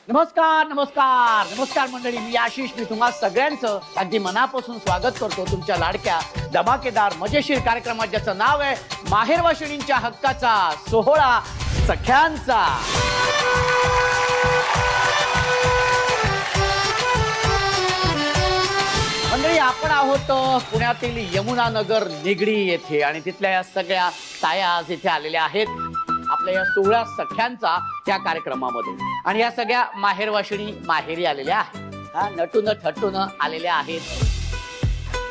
नमस्कार नमस्कार नमस्कार मंडळी, मी आशिष. मी तुम्हा सगळ्यांचं अगदी मनापासून स्वागत करतो तुमच्या लाडक्या धमाकेदार मजेशीर कार्यक्रमात, ज्याचं नाव आहे माहेरवाशिणींच्या हक्काचा सोहळा सख्यांचा. मंडळी, आपण आहोत पुण्यातील यमुना नगर निगडी येथे आणि तिथल्या या सगळ्या ताया आज इथे आलेल्या आहेत आपल्या या सोहळा सख्यांचा या कार्यक्रमामध्ये. आणि या सगळ्या माहेरवाशिणी माहेरी आलेल्या आहेत, हा नटून थटून आलेल्या आहेत,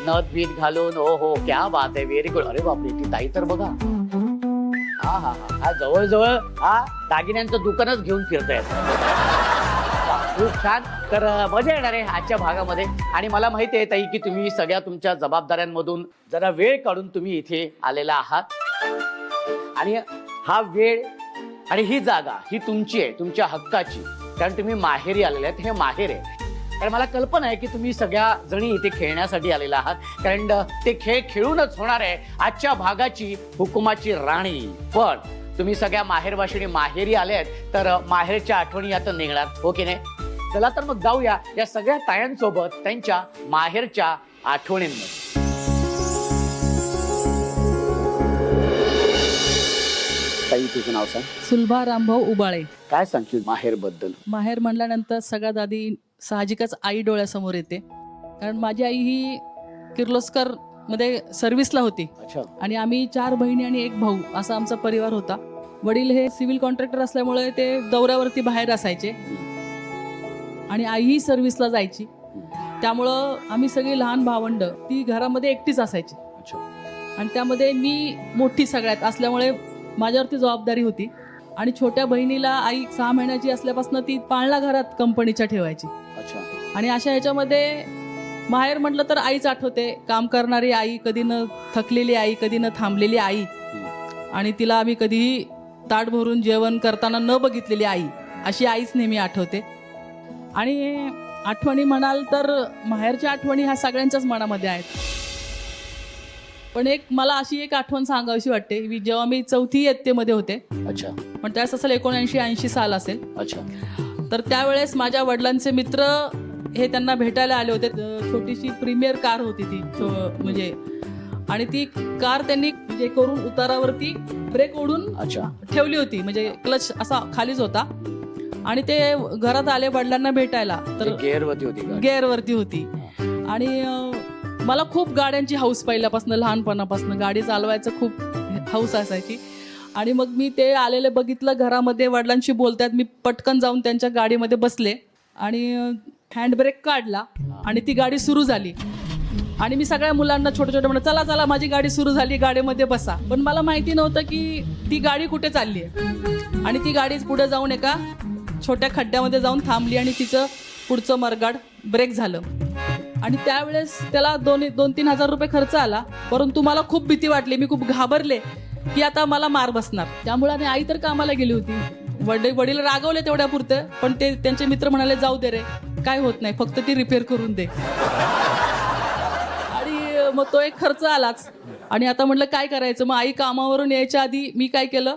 नथ बीत घालून. ओ हो, क्या बात आहे, व्हेरी गुड. अरे बापरे, ती ताई तर बघा, हा हा हा जवळजवळ हा दागिन्यांचं दुकानच घेऊन फिरतायत. खूप छान. तर मजा येणार आहे आजच्या भागामध्ये. आणि मला माहिती आहे ताई की तुम्ही सगळ्या तुमच्या जबाबदाऱ्यांमधून जरा वेळ काढून तुम्ही इथे आलेला आहात. आणि हा वेळ आणि ही जागा ही तुमची आहे, तुमच्या हक्काची, कारण तुम्ही माहेरी आलेले आहेत. हे माहेर आहे. कारण मला कल्पना आहे की तुम्ही सगळ्या जणी इथे खेळण्यासाठी आलेला आहात, कारण ते खेळ खेळूनच होणार आहे आजच्या भागाची हुकुमाची राणी. पण तुम्ही सगळ्या माहेरवाशिणी माहेरी आले आहेत, तर माहेरच्या आठवणी आता निघणार, हो की नाही? चला तर मग जाऊया या सगळ्या तायांसोबत त्यांच्या माहेरच्या आठवणींमध्ये. ताई, तुझं नाव सांग. सुलभा रामभाऊ उबाळे. काय सांगशील माहेर बद्दल? माहेर म्हणल्यानंतर सगळ्यात आधी साहजिकच आई डोळ्यासमोर येते, कारण माझी आई ही किर्लोस्कर मध्ये सर्व्हिसला होती. अच्छा. आणि आम्ही 4 बहिणी आणि 1 भाऊ असा आमचा परिवार होता. वडील हे सिव्हिल कॉन्ट्रॅक्टर असल्यामुळे ते दौऱ्यावरती बाहेर असायचे आणि आईही सर्व्हिसला जायची. त्यामुळं आम्ही सगळी लहान भावंड ती घरामध्ये एकटीच असायची. अच्छा. आणि त्यामध्ये मी मोठी सगळ्यात असल्यामुळे माझ्यावरती जबाबदारी होती. आणि छोट्या बहिणीला आई 6 महिन्याची असल्यापासून ती पाळणा घरात कंपनीच्या ठेवायची. अच्छा. आणि अशा ह्याच्यामध्ये माहेर म्हटलं तर आईच आठवते. काम करणारी आई, कधी न थकलेली आई, कधी न थांबलेली आई. आणि तिला आम्ही कधीही ताट भरून जेवण करताना न बघितलेली आई, अशी आईच नेहमी आठवते. आणि आठवणी म्हणाल तर माहेरच्या आठवणी ह्या सगळ्यांच्याच मनामध्ये आहेत. पण मला अशी एक आठवण सांगावीशी वाटते. जेव्हा मी 4थी इयत्तेमध्ये होते, अच्छा, पण त्यावेळेस असेल 79-80 साल असेल. अच्छा. तर त्यावेळेस माझ्या वडिलांचे मित्र हे त्यांना भेटायला आले होते. छोटीशी प्रीमियर कार होती ती, म्हणजे, आणि ती कार त्यांनी जे करून उतारावरती ब्रेक ओढून अच्छा ठेवली होती, म्हणजे क्लच असा खालीच होता. आणि ते घरात आले वडिलांना भेटायला, तर गेअरवरती होती का? गेअरवरती होती. आणि मला खूप गाड्यांची हौस पहिल्यापासून, लहानपणापासून गाडी चालवायचं खूप हौस असायची. आणि मग मी ते आलेले बघितलं घरामध्ये, वडिलांशी बोलतात. मी पटकन जाऊन त्यांच्या गाडीमध्ये बसले आणि हँडब्रेक काढला आणि ती गाडी सुरू झाली. आणि मी सगळ्या मुलांना छोटे छोटे म्हणलं, चला चला माझी गाडी सुरू झाली, गाडीमध्ये बसा. पण मला माहिती नव्हतं की ती गाडी कुठे चालली आहे. आणि ती गाडी पुढे जाऊन एका छोट्या खड्ड्यामध्ये जाऊन थांबली आणि तिचं पुढचं मरगाड ब्रेक झालं. आणि त्यावेळेस त्याला 2-3 हजार रुपये खर्च आला. परंतु मला खूप भीती वाटली, मी खूप घाबरले की आता मला मार बसणार. त्यामुळे आणि आई तर कामाला गेली होती. वडील रागवले तेवढ्या पुरतं, पण ते त्यांचे मित्र म्हणाले, जाऊ दे रे, काय होत नाही, फक्त ती रिपेअर करून दे. आणि मग तो एक खर्च आलाच. आणि आता म्हटलं काय करायचं. मग आई कामावरून यायच्या आधी मी काय केलं,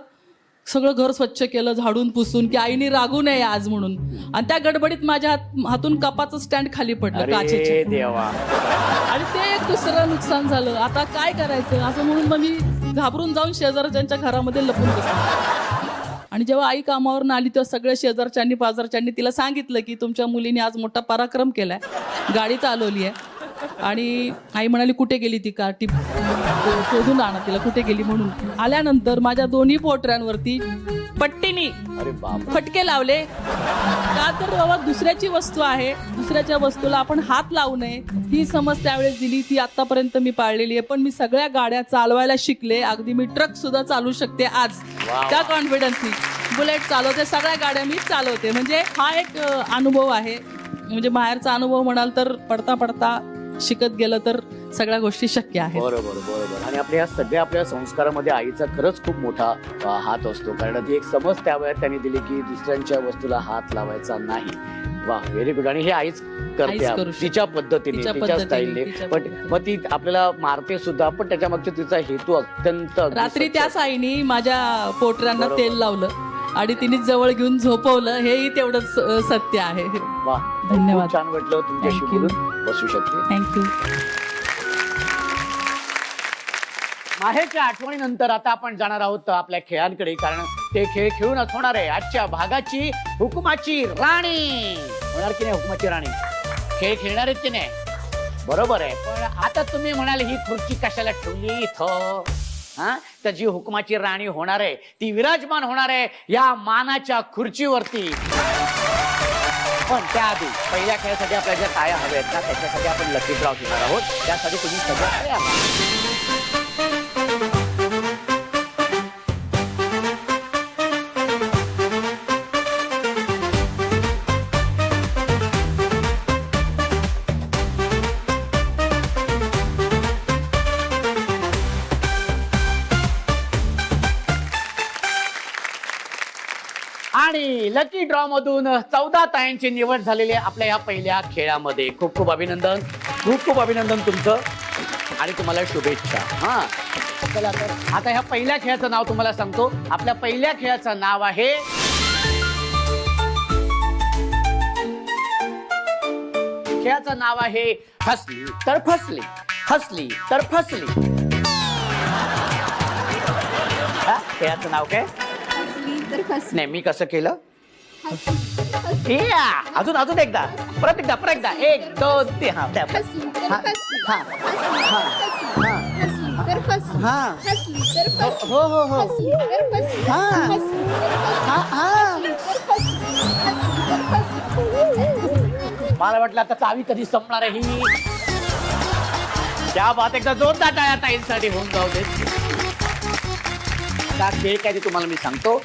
सगळं घर स्वच्छ केलं, झाडून पुसून, की आईने रागू नये आज म्हणून. आणि त्या गडबडीत माझ्या हातून कपाचं स्टँड खाली पडलं काचेचे. देवा. आणि ते एक दुसरं नुकसान झालं. आता काय करायचं असं म्हणून मग मी घाबरून जाऊन शेजारच्यांच्या घरामध्ये लपून बसले. आणि जेव्हा आई कामावरून आली तेव्हा सगळ्या शेजारच्यांनी पाजारच्यांनी तिला सांगितलं की तुमच्या मुलीने आज मोठा पराक्रम केलाय, गाडी चालवली आहे. आणि आई म्हणाली, कुठे गेली ती कार, ती शोधून आणा तिला, कुठे गेली म्हणून. आल्यानंतर माझ्या दोन्ही पोटऱ्यांवरती पट्टीनी फटके लावले. का तर बाबा दुसऱ्याची वस्तू आहे, दुसऱ्याच्या वस्तूला आपण हात लावू नये, ही समज त्यावेळेस दिली. ती आतापर्यंत मी पाळलेली आहे. पण मी सगळ्या गाड्या चालवायला शिकले. अगदी मी ट्रक सुद्धा चालू शकते आज, त्या कॉन्फिडन्सनी. बुलेट चालवते, सगळ्या गाड्या मी चालवते. म्हणजे हा एक अनुभव आहे. म्हणजे बाहेरचा अनुभव म्हणाल तर पडता पडता शिकत गेलं तर सगळ्या गोष्टी शक्य आहेत. बरोबर बरोबर. आणि आपल्या सगळ्या आपल्या संस्कारामध्ये आईचा खरंच खूप मोठा हात असतो, कारण ती एक समज त्या वेळेत त्यांनी दिली की दुसऱ्यांच्या वस्तूला हात लावायचा नाही. वा, व्हेरी गुड. आणि हे आईच करते तिच्या पद्धतीने, तिच्या स्टाईलने. पण मग ती आपल्याला मारते सुद्धा, पण त्याच्या मागचा तिचा हेतू अत्यंत. रात्री त्याच आईने माझ्या पोटऱ्यांना तेल लावलं आणि तिने जवळ घेऊन झोपवलं, हेही तेवढंच सत्य आहे. वा, धन्यवाद. खूप छान वाटलं तुमच्याशी Thank you. बोलून. बसू शकते. थँक्यू. माहेरच्या आठवणीनंतर आता आपण जाणार आहोत आपल्या खेळांकडे, कारण ते खेळ खेळूनच होणार आहे आजच्या भागाची हुकुमाची राणी. होणार की नाही हुकुमाची राणी? खेळ खेळणार आहेत की नाही? बरोबर आहे. पण आता तुम्ही म्हणाल ही खुर्ची कशाला ठेवली इथं? हा, तर जी हुकुमाची राणी होणार आहे ती विराजमान होणार आहे या मानाच्या खुर्चीवरती. पण त्याआधी पहिल्या खेळासाठी आपल्या ज्या टाळ्या हव्या आहेत ना, त्याच्यासाठी आपण लकी ड्रॉ घेणार आहोत. त्यासाठी तुम्ही सगळं तयार राहा. आणि लकी ड्रॉ मधून 14 तायांची निवड झालेली आहे आपल्या या पहिल्या खेळामध्ये. खूप खूप अभिनंदन, खूप खूप अभिनंदन तुमचं आणि तुम्हाला शुभेच्छा. हा, चला तर आता ह्या पहिल्या खेळाचं नाव तुम्हाला सांगतो. आपल्या पहिल्या खेळाचं नाव आहे खेळाचं नाव आहे हसली तर फसली, हसली तर फसली. हा, खेळाचं नाव काय? नाही, मी कसं केलं? अजून अजून एकदा, परत एकदा 1 2 3. हा, हो हो हो, मला वाटलं आता चावी कधी संपणार आहे ही. त्या बात, एकदा जोरदार टाळ्या ताईंसाठी होऊन जाऊ दे. का खेळ काय ते तुम्हाला मी सांगतो.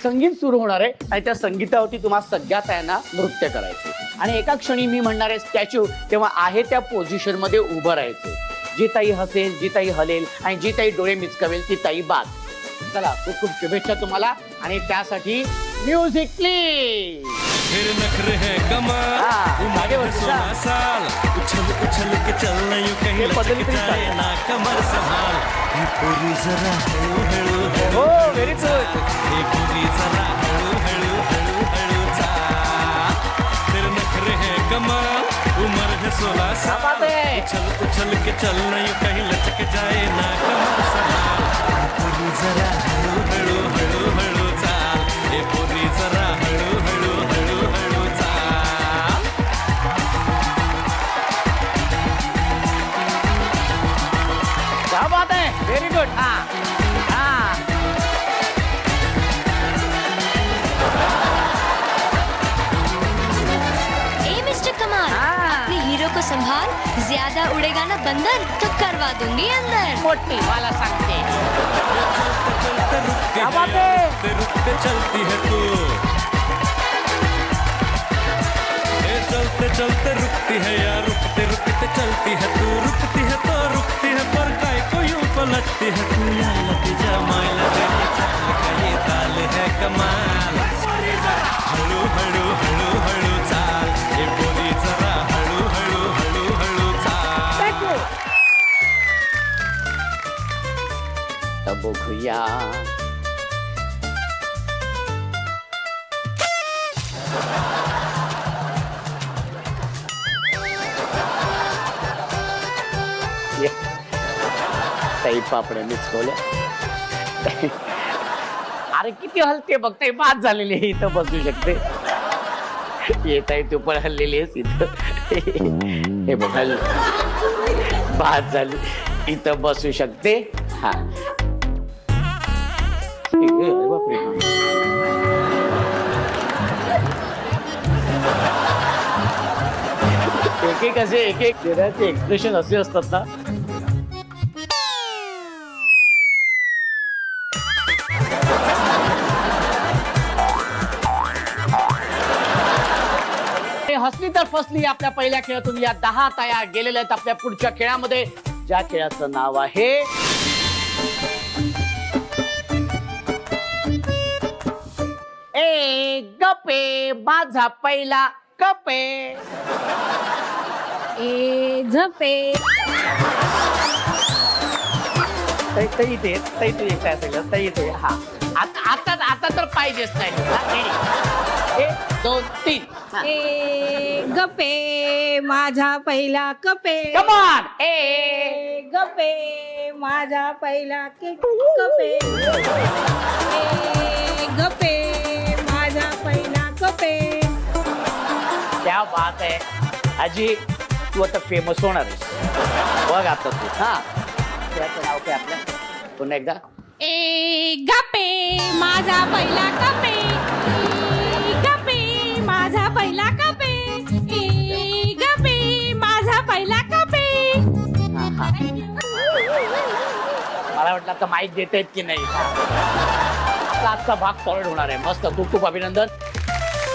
संगीत सुरू होणार आहे आणि त्या संगीतावरती तुम्हाला सगळ्या तायांना नृत्य करायचे आणि एका क्षणी मी म्हणणार आहे स्टॅच्यू, तेव्हा आहे त्या पोझिशन मध्ये उभं राहायचं. जी ताई हसेल, जी ताई हलेल आणि जी ताई डोळे मिचकावेल ती ताई बाद. चला, खूप खूप शुभेच्छा तुम्हाला. आणि त्यासाठी म्युझिक प्लीज. फिर नखरे है कमाल, आगे बढ़, 16 साल, उछल उछल के चलना यूं कहीं लचक जाए ना कमर संभाल. ये पूरी जरा हळू हळू हळू हो, व्हेरी गुड. ये पूरी जरा हळू हळू हळू हळू चाल. फिर नखरे है कमाल, उम्र है 16 क्या बात साल, है? उछल उछल के चलना यूं कहीं लचक जाए ना कमर संभाल. ये पूरी जरा हळू हळू हळू हळू चाल. ये पूरी जरा हळू हळू हळू हळू चाल. क्या बात है, व्हेरी गुड. हा हा, ए मिस्टर कमाल, अपने हीरो को संभाल. ज्यादा उड़ेगा ना बंदर तो करवा दूंगी अंदर. मोठी मला सांगते. चलते रुकते क्या बात है? रुकते रुकते चलती है तू. ए चलते चलते रुकती है या रुकते रुकते चलती है तू. रुकती है तो रुकती है पर काय को यूं पलटती है तू. या लगी जमाइल तेरी चाल का ये ताल है कमाल. हळू हळू हळू हळू चाल. ये बोली जरा हळू हळू हळू हळू चाल. तर बघूया. ताई पापड्या मिचकवल्या. अरे किती हलते बघताय, बाद झालेली आहे. इथं बसू शकते. येत आहे तू पण हल्लेली आहेस इथं. हे बघ, बाद झाली. इथं बसू शकते. हा, अरे बापरे. एक एक असे एक एक चेहऱ्याचे एक्सप्रेशन असे असतात ना. हसली तर फसली आपल्या पहिल्या खेळातून या 10 ताया गेलेल्या आहेत आपल्या पुढच्या खेळामध्ये, ज्या खेळाचं नाव आहे ए गपे माझा पहिला कपे. ए झपे. तई इथे तई तू एकटा असेल तई इथे. हा, आता तर पाहिजेच नाही. हा, ready. 1 2 3 ए गपे माझा पहिला कपे कम ऑन. ए गपे माझा पहिला कपे ए गपे माझा पहिला कपे. क्या बात आहे आजी, तू आता फेमस होणार आहेस बघ आता तू. हा त्याचं नाव काय आपलं पुन्हा एकदा. ए गपे माझा पहिला कपे ए गपे माझा पहिला कपे ए गपे माझा पहिला कपे. हा, हा. मला वाटलं आता माईक देत आहेत की नाही. आपला आजचा भाग सॉलिड होणार आहे. मस्त, खूप खूप अभिनंदन.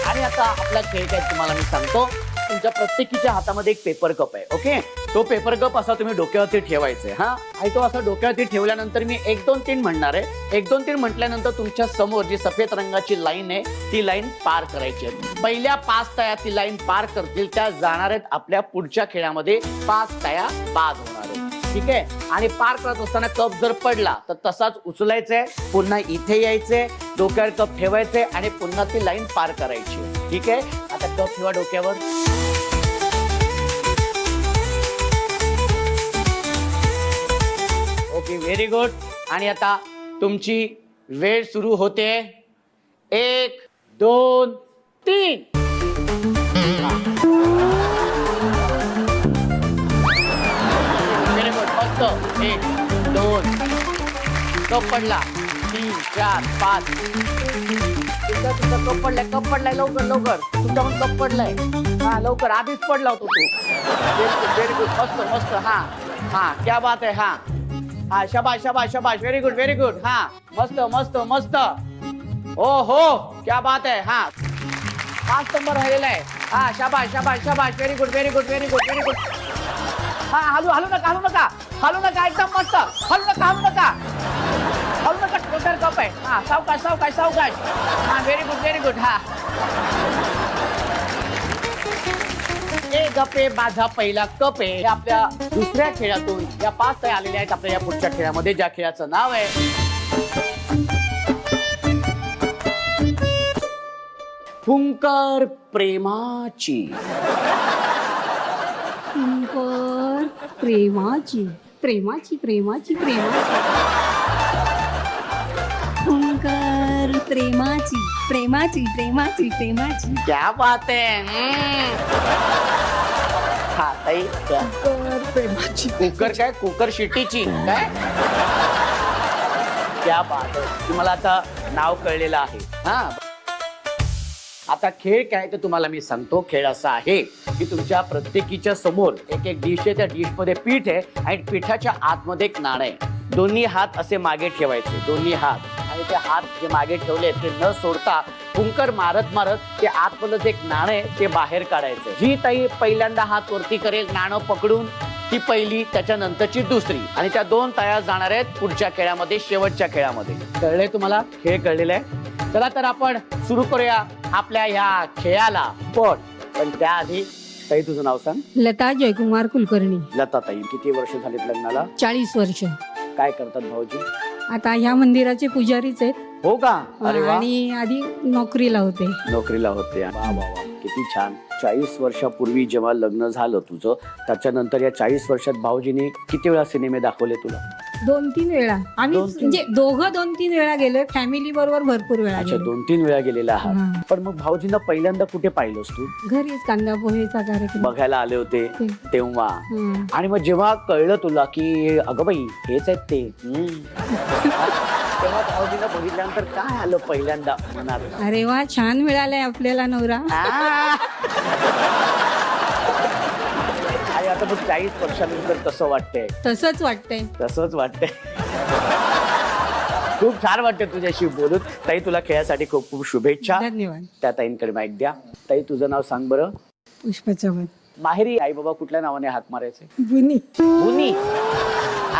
आणि आता आपला खेळ काय तुम्हाला मी सांगतो. तुमच्या प्रत्येकीच्या हातामध्ये एक पेपर कप आहे. ओके, तो पेपर कप असा तुम्ही डोक्यावरती ठेवायचा आहे. हा, आणि तो असा डोक्यावरती ठेवल्यानंतर मी 1 2 3 म्हणणार आहे. 1 2 3 म्हटल्यानंतर तुमच्या समोर जी सफेद रंगाची लाईन आहे ती लाईन पार करायची आहे. पहिल्या 5 ताया ती लाईन पार करतील त्या जाणार आहेत आपल्या पुढच्या खेळामध्ये. 5 ताया बाद होणार आहेत. ठीक आहे, आणि पार करत असताना कप जर पडला तर तसाच उचलायचंय, पुन्हा इथे यायचंय, डोक्यावर कप ठेवायचंय आणि पुन्हा ती लाईन पार करायची. ठीक आहे, आता कप ठेवा डोक्यावर. Okay, very good. आणि आता तुमची वेळ सुरू होते. 1 2 3. व्हेरी गुड, मस्त. 1 2 कप पडला. 3 4 5. तुमचा कप पडलाय लवकर लवकर. तुमचा पण कप पडलाय. हा लवकर, आधीच पडला होता तू. व्हेरी गुड, मस्त मस्त. हा हा, क्या बात आहे. हा हा, शाबाश शाबाश शाबाश. Very good very good. हा, मस्त मस्त मस्त. ओ हो, क्या बात आहे. हा, 5 नंबर राहिलेला आहे. हा, शाबाश शाबाश शाबाश. Very good very good very good very good. हा, हलू हलू नका हलू नका हलू नका. एकदम मस्त. हलू नका हलू नका हलू नका. टोटर कप आहे. हा, सावकाश सावकाश सावकाश. हा, व्हेरी गुड व्हेरी गुड. हा, ए गपे माझा पहिला कप आहे. हे आपल्या दुसऱ्या खेळातून या 5 ताई आलेल्या आहेत आपल्या या पुढच्या खेळामध्ये, ज्या खेळाचं नाव आहे फुंकर प्रेमाची. प्रेमाची प्रेमाची प्रेमाची प्रेमाची. फुंकर प्रेमाची प्रेमाची प्रेमाची प्रेमाची. क्या बात आहे. हा ताई, प्रेमाची कुकर काय, कुकर शिटीची काय. क्या बात आहे, तुम्हाला आता नाव कळलेलं आहे. हा, आता खेळ काय ते तुम्हाला मी सांगतो. खेळ असा आहे की तुमच्या प्रत्येकीच्या समोर एक एक डिश आहे. त्या डिश मध्ये पीठ आहे आणि पिठाच्या आतमध्ये एक नाणं आहे. दोन्ही हात असे मागे ठेवायचे, दोन्ही हात. आणि ते हात जे मागे ठेवले ते न सोडता फुंकर मारत मारत ते आतमधलं जे एक नाणं आहे ते बाहेर काढायचं. जी ताई पहिल्यांदा हात वरती करेल नाणं पकडून ती पहिली, त्याच्यानंतरची दुसरी, आणि त्या 2 ताया जाणार आहेत पुढच्या खेळामध्ये, शेवटच्या खेळामध्ये. कळलंय तुम्हाला? खेळ कळलेला आहे. चला तर आपण सुरू करूया आपल्या ह्या खेळाला. पण त्याआधी ताई तुझं नाव सांग. लता जयकुमार कुलकर्णी. लता ताई, किती वर्ष झालीत लग्नाला? 40 वर्ष. काय करतात भाऊजी? आता ह्या मंदिराचे पुजारीच आहेत. हो का? अरे वा. आणि आधी नोकरीला होते. नोकरीला होते. वा वा वा, किती छान. 40 वर्षापूर्वी जेव्हा लग्न झालं तुझं, त्याच्यानंतर या 40 वर्षात भाऊजीने किती वेळा सिनेमे दाखवले तुला? 2-3 वेळा आम्ही, 2-3 म्हणजे दोघं 2-3 वेळा गेलोय. फॅमिली बरोबर भरपूर वेळा अच्छा, गेलो. 2-3 वेळा गेलेला हा. आहात. पण मग भाऊजींना पहिल्यांदा कुठे पाहिलंस तू? घरीच कांदा पोहेचा कार्यक्रम बघायला आले होते तेव्हा. हं. आणि मग जेव्हा कळलं तुला की अगं बाई हेच आहेत ते, तेव्हा भाऊजींना बघितल्यानंतर काय आलं पहिल्यांदा मनात? अरे वा, छान मिळालाय आपल्याला नवरा. आणि आता मग 40 वर्षानंतर कसं वाटतंय? तसंच वाटतंय. तसंच वाटतंय. खूप छान वाटतं तुझ्याशी बोलून. ताई, तुला खेळासाठी खूप खूप शुभेच्छा. धन्यवाद. त्या ताईंकडे माईक द्या. ताई, तुझं नाव सांग बरं. पुष्पा चव्हाण. माहेरी आई बाबा कुठल्या नावाने हाक मारायचे? बुनी. बुनी.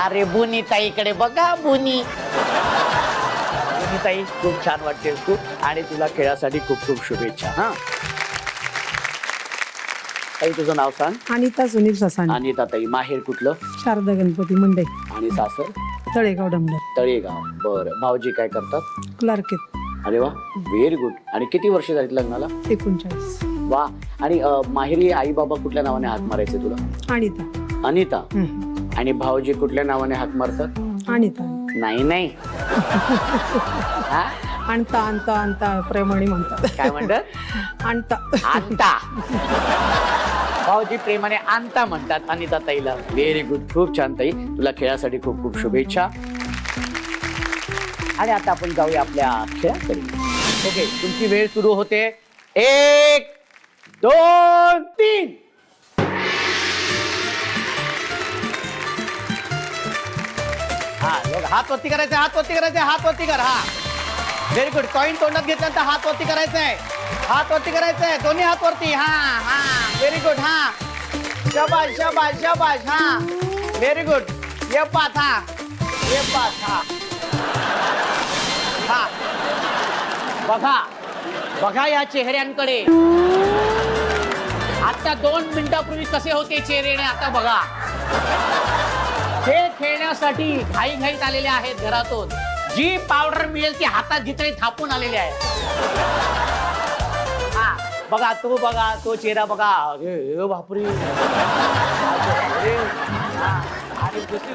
अरे बुनी ताईकडे बघा, बुनी. बुनी ताई, खूप छान वाटते तू, आणि तुला खेळासाठी खूप खूप शुभेच्छा. हा ताई, तुझं नाव सांग. अनिता सुनील ससाणे. अनिता ताई, माहेर कुठलं? शारदा गणपती मंडई. आणि सासर? तळेगाव डमडर तळेगाव. बरं, भाऊजी काय करतात? क्लार्क आहेत. अरे वा, व्हेरी गुड. आणि किती वर्ष झालीत लग्नाला? 39. वा. आणि माहेरी आई बाबा कुठल्या नावाने हाक मारायचे तुला? अनिता. अनिता. हम्म. आणि भाऊजी कुठल्या नावाने हाक मारतात? अनिता. नाही नाही. हा? आणता आणता आणता प्रेमाने म्हणतात. काय म्हणतात? आणता. आणता. भाऊजी प्रेमाने आणता म्हणतात अनिता ताईला. व्हेरी गुड, खूप छान ताई. तुला खेळासाठी खूप खूप शुभेच्छा. आणि आता आपण जाऊया आपल्या खेळाकडे. ओके, तुमची वेळ सुरू होते. 1 2 3. हा, लोक हात वरती करायचे, हात वरती करायचे, हात वरती कर. हा, व्हेरी गुड. कॉईन तोंडात घेतल्यानंतर हात वरती करायचंय, हात वरती करायचंय, दोन्ही हात वरती. हा हा, व्हेरी गुड. हा, शाबाश शाबाश शाबाश. हा, व्हेरी गुड. ये पाच. हा, ये पाच. हा हा, बघा बघा या चेहऱ्यांकडे. आता 2 मिनिटापूर्वी कसे होते चेहरे, आता बघा. खेळ खेळण्यासाठी घाईघाईत आलेले आहेत घरातून. जी पावडर मिळेल ती हातात जिथे थापून आलेले आहे. हा, बघा तो, बघा तो चेहरा बघा. अरे बापरे. अरे, हा, आणि दुसरी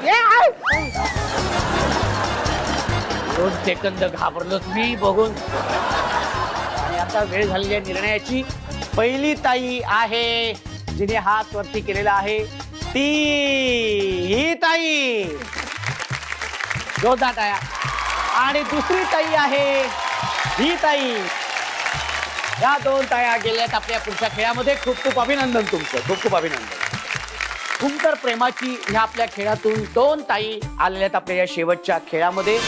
2 सेकंद घाबरलोच मी बघून. आणि आता वेळ झालेली आहे निर्णयाची. पहिली ताई आहे जिने हात वरती केलेला आहे, ती ही ताई. जोरदार टाळ्या. आणि दुसरी ताई आहे ही ताई. या 2 ताया गेल्यात आपल्या पुढच्या खेळामध्ये. खूप खूप अभिनंदन तुमचं, खूप खूप अभिनंदन. खुमकर प्रेमाची ह्या आपल्या खेळातून 2 ताई आलेल्या आहेत आपल्या या शेवटच्या खेळामध्ये.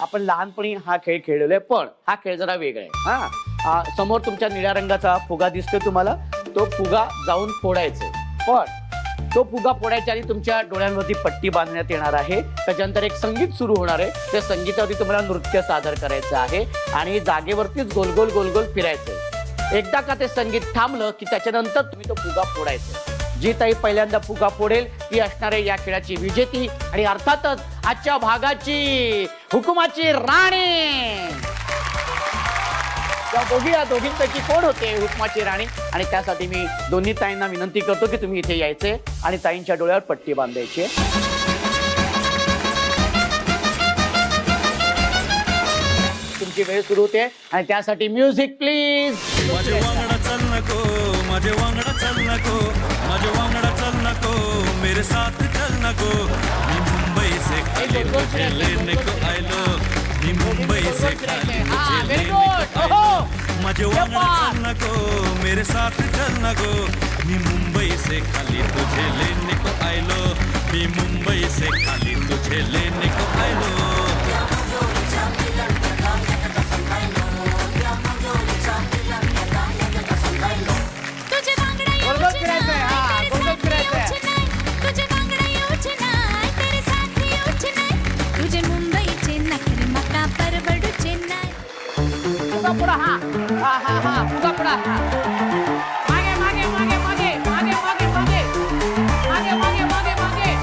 आपण लहानपणी हा खेळ खेळलेला, पण हा खेळ जरा वेगळा आहे. हा, समोर तुमच्या निळ्या रंगाचा फुगा दिसतोय तुम्हाला. तो फुगा जाऊन फोडायचा, पण तो फुगा फोडायच्या आधी तुमच्या डोळ्यांवरती पट्टी बांधण्यात येणार आहे. त्याच्यानंतर एक संगीत सुरू होणार आहे. त्या संगीतावरती तुम्हाला नृत्य सादर करायचं आहे आणि जागेवरतीच गोल गोल गोल गोल फिरायचं. एकदा का ते संगीत थांबलं की त्याच्यानंतर तुम्ही तो फुगा फोडायचा. जी ताई पहिल्यांदा फुगा फोडेल ती असणार आहे या खेळाची विजेती आणि अर्थातच आजच्या भागाची हुकुमाची राणी. या दोघींपैकी कोण होते हुकुमाची राणी? आणि त्यासाठी मी दोन्ही ताईंना विनंती करतो की तुम्ही इथे यायचे आणि ताईंच्या डोळ्यावर पट्टी बांधायची. तुमची वेळ सुरू होते आणि त्यासाठी म्युझिक प्लीज. माझे वांगडा चल नको, माझे वांगडा चल नको, माझे वांगडा चल नको, मेरे साथ चल नको. मी मुंबई से खाली तुझे लेने को आयलो, मी मुंबई से खाली तुझे लेने को आयलो. माझे वांगडा चल नको, मेरे साथ चल नको, मी मुंबई से खाली तुझे लेने को आयलो, मी मुंबई से खाली तुझे लेने को आयलो. पुढा. हा हा हा हा, पुढा पुढा. मागे मागे मागे मागे मागे मागे मागे मागे मागे मागे मागे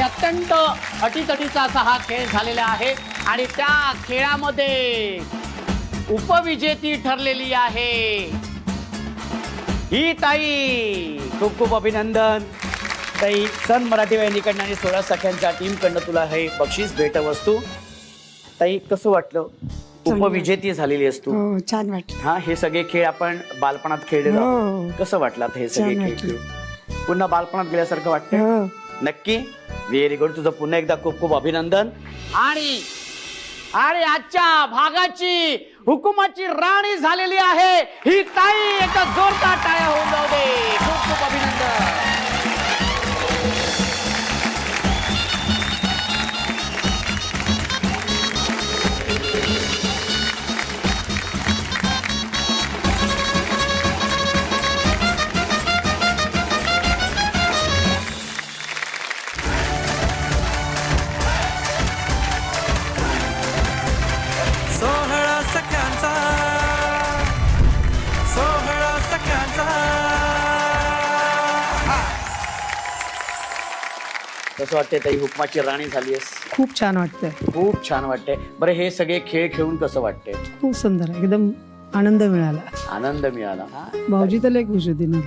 अत्यंत अटीतटीचा असा हा खेळ झालेला आहे आणि त्या खेळामध्ये उपविजेती ठरलेली आहे ही ताई. खूप खूप अभिनंदन ताई. सन मराठी वाहिनीकडनं आणि 16 सख्यांच्या टीमकडनं तुला हे बक्षीस भेटवस्तू. ताई, कसं वाटलं? उपविजेती झालेली असतो. हो, छान वाटलं. हा, हे सगळे खेळ आपण बालपणात खेळलेलो आहोत. हो. कसं वाटलं आता हे सगळे छान खेळ वाटलं. खेळून? पुन्हा बालपणात गेल्यासारखं वाटतं? हो. नक्की. Very good. तुझं पुन्हा एकदा खूप खूप अभिनंदन. आणि आणि आजच्या भागाची हुकुमाची राणी झालेली आहे ही ताई. एका जोरदार टाळ्या होऊन जाऊ दे. खूप खूप अभिनंदन. सोहळा सख्यांचा, सोहळा सख्यांचा. कसं वाटतंय ताई हुकुमाची राणी झालीयस? खूप छान वाटतंय. खूप छान वाटतंय. बरं हे सगळे खेळ खेळून कसं वाटतंय? खूप सुंदर आहे. एकदम आनंद मिळाला. आनंद मिळाला. हा? भाऊजी तर लय खुश होती ना.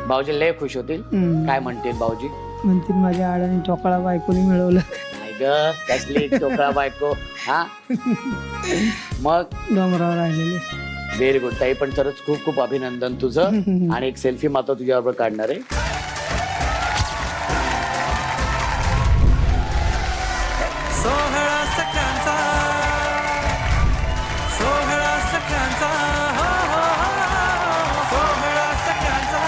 भाऊजी लय खुश होतील. काय म्हणतील भाऊजी? म्हणतील माझ्या आडाने टोकळा बायकोनी मिळवलं. नाही ग कसली टोकळा बायको. हा मग डोंगरावर राहिलेले. व्हेरी गुड ताई. पण खरंच खूप खूप अभिनंदन तुझं. आणि एक सेल्फी मात्र तुझ्याबरोबर काढणार आहे. सोहळा सख्यांचा, सोहळा सख्यांचा, हो, हो, हो, सोहळा सख्यांचा.